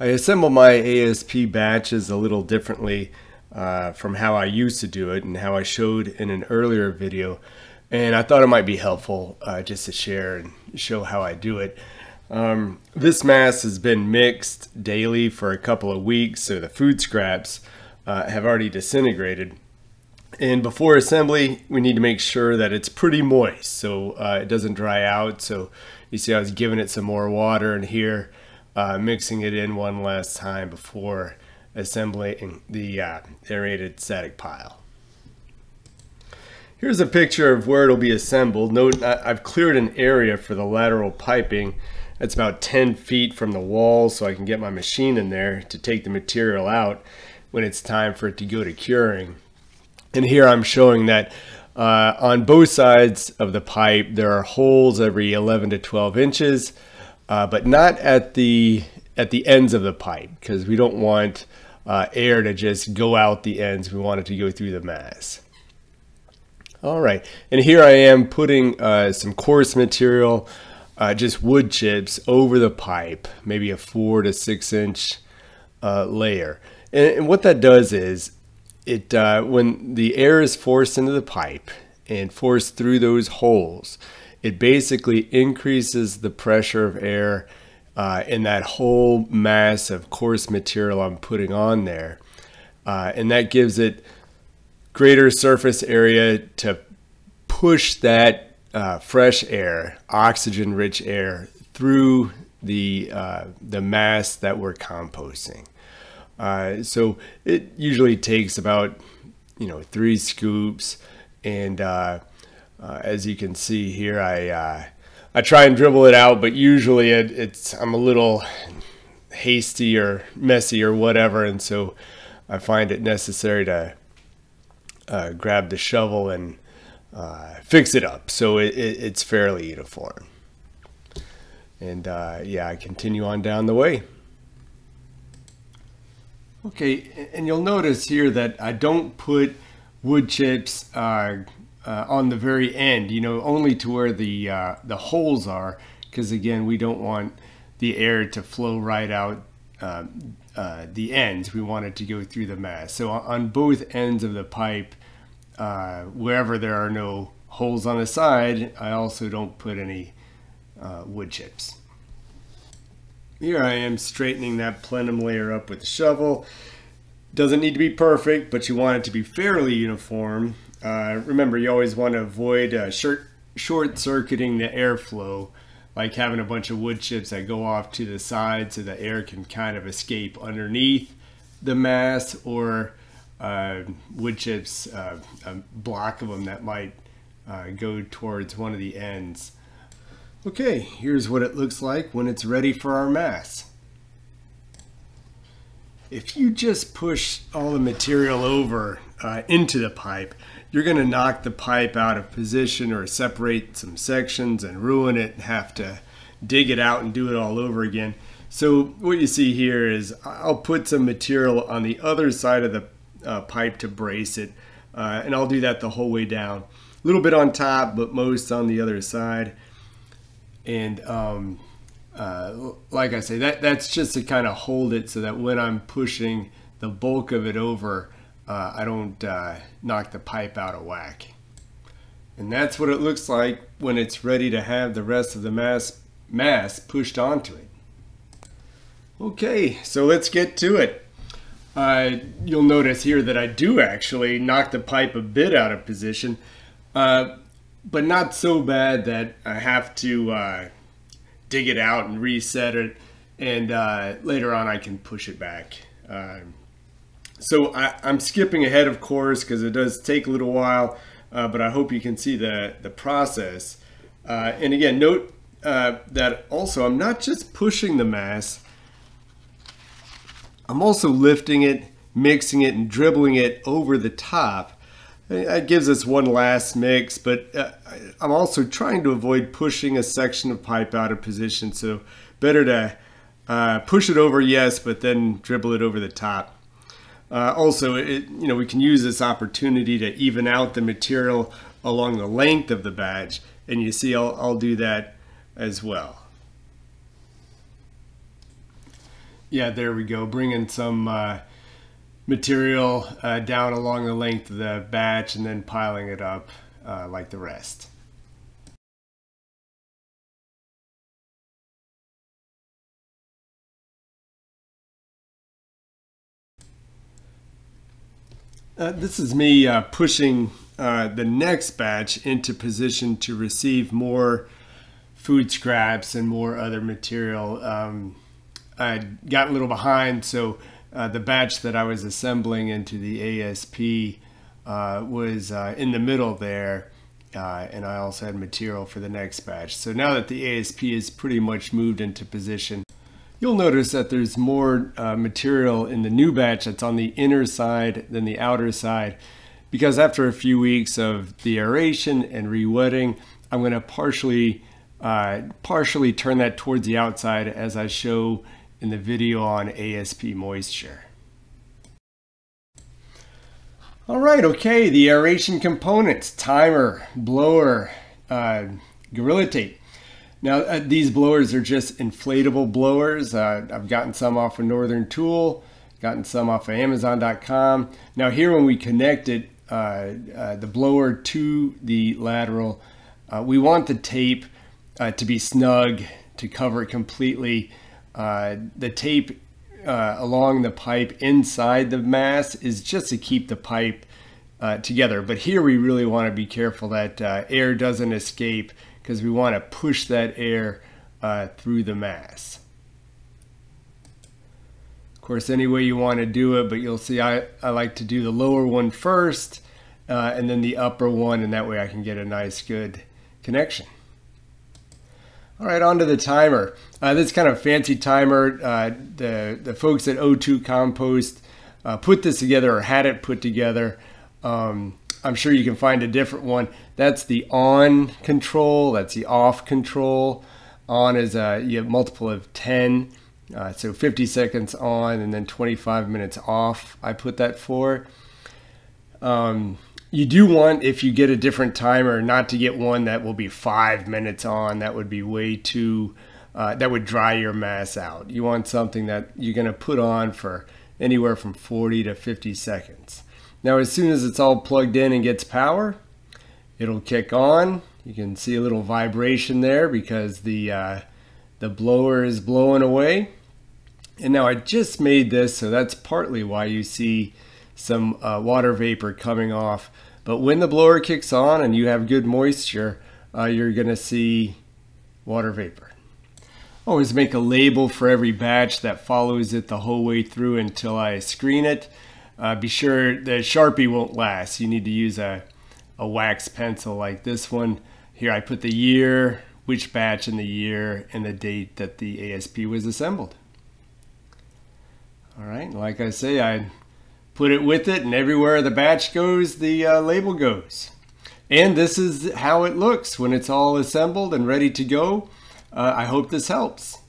I assemble my ASP batches a little differently from how I used to do it and how I showed in an earlier video. And I thought it might be helpful just to share and show how I do it. This mass has been mixed daily for a couple of weeks, so the food scraps have already disintegrated. And before assembly, we need to make sure that it's pretty moist so it doesn't dry out. So you see I was giving it some more water, and here mixing it in one last time before assembling the aerated static pile. Here's a picture of where it'll be assembled. Note I've cleared an area for the lateral piping. That's about 10 feet from the wall, so I can get my machine in there to take the material out when it's time for it to go to curing. And here I'm showing that on both sides of the pipe there are holes every 11 to 12 inches, but not at the ends of the pipe, because we don't want air to just go out the ends. We want it to go through the mass. All right, and here I am putting some coarse material, just wood chips, over the pipe, maybe a 4 to 6 inch layer. And what that does is, when the air is forced into the pipe and forced through those holes, it basically increases the pressure of air in that whole mass of coarse material I'm putting on there. And that gives it greater surface area to push that fresh air, oxygen-rich air, through the mass that we're composting. So it usually takes about 3 scoops, and as you can see here, I try and dribble it out, but usually I'm a little hasty or messy or whatever, and so I find it necessary to grab the shovel and fix it up so it's fairly uniform. And yeah, I continue on down the way. Okay, and you'll notice here that I don't put wood chips on the very end, only to where the holes are, because again, we don't want the air to flow right out the ends. We want it to go through the mass. So on both ends of the pipe, wherever there are no holes on the side, I also don't put any wood chips. Here I am straightening that plenum layer up with the shovel. Doesn't need to be perfect, but you want it to be fairly uniform. Remember, you always want to avoid short-circuiting the airflow, like having a bunch of wood chips that go off to the side so the air can kind of escape underneath the mass, or wood chips, a block of them that might go towards one of the ends. Okay, here's what it looks like when it's ready for our mass. If you just push all the material over into the pipe, you're going to knock the pipe out of position or separate some sections and ruin it and have to dig it out and do it all over again. So what you see here is I'll put some material on the other side of the pipe to brace it, and I'll do that the whole way down. A little bit on top, but most on the other side. And like I say, that's just to kind of hold it so that when I'm pushing the bulk of it over, I don't knock the pipe out of whack. And that's what it looks like when it's ready to have the rest of the mass pushed onto it. Okay, so let's get to it. You'll notice here that I do actually knock the pipe a bit out of position, but not so bad that I have to dig it out and reset it, and later on I can push it back. So I'm skipping ahead, of course, because it does take a little while, but I hope you can see the process. And again, note that also I'm not just pushing the mass, I'm also lifting it, mixing it, and dribbling it over the top. It gives us one last mix, but I'm also trying to avoid pushing a section of pipe out of position, so better to push it over, yes, but then dribble it over the top. Also, we can use this opportunity to even out the material along the length of the batch, and you see I'll do that as well. Yeah, there we go. Bringing some material down along the length of the batch and then piling it up like the rest. This is me pushing the next batch into position to receive more food scraps and more other material. I got a little behind, so the batch that I was assembling into the ASP was in the middle there, and I also had material for the next batch. So now that the ASP is pretty much moved into position, you'll notice that there's more material in the new batch that's on the inner side than the outer side, because after a few weeks of the aeration and re-wetting, I'm going to partially turn that towards the outside, as I show in the video on ASP moisture. All right, okay, the aeration components: timer, blower, Gorilla Tape. Now these blowers are just inflatable blowers. I've gotten some off of Northern Tool, gotten some off of Amazon.com. Now here, when we connect it, the blower to the lateral, we want the tape to be snug, to cover it completely. The tape along the pipe inside the mass is just to keep the pipe together. But here we really want to be careful that air doesn't escape, because we want to push that air through the mass. Of course, any way you want to do it, but you'll see I like to do the lower one first and then the upper one, and that way I can get a nice good connection. All right, on to the timer. This kind of fancy timer, the folks at O2 Compost put this together, or had it put together. I'm sure you can find a different one. That's the on control, that's the off control. On is you have multiple of 10, so 50 seconds on and then 25 minutes off. I put that for. You do want, if you get a different timer, not to get one that will be 5 minutes on. That would be way too, that would dry your mass out. You want something that you're going to put on for anywhere from 40 to 50 seconds. Now, as soon as it's all plugged in and gets power, it'll kick on. You can see a little vibration there because the blower is blowing away. And now I just made this, so that's partly why you see some water vapor coming off. But when the blower kicks on and you have good moisture, you're going to see water vapor. Always make a label for every batch that follows it the whole way through until I screen it. Be sure the Sharpie won't last. You need to use a wax pencil like this one. Here I put the year, which batch in the year, and the date that the ASP was assembled. All right, like I say, I put it with it, and everywhere the batch goes, the label goes. And this is how it looks when it's all assembled and ready to go. I hope this helps.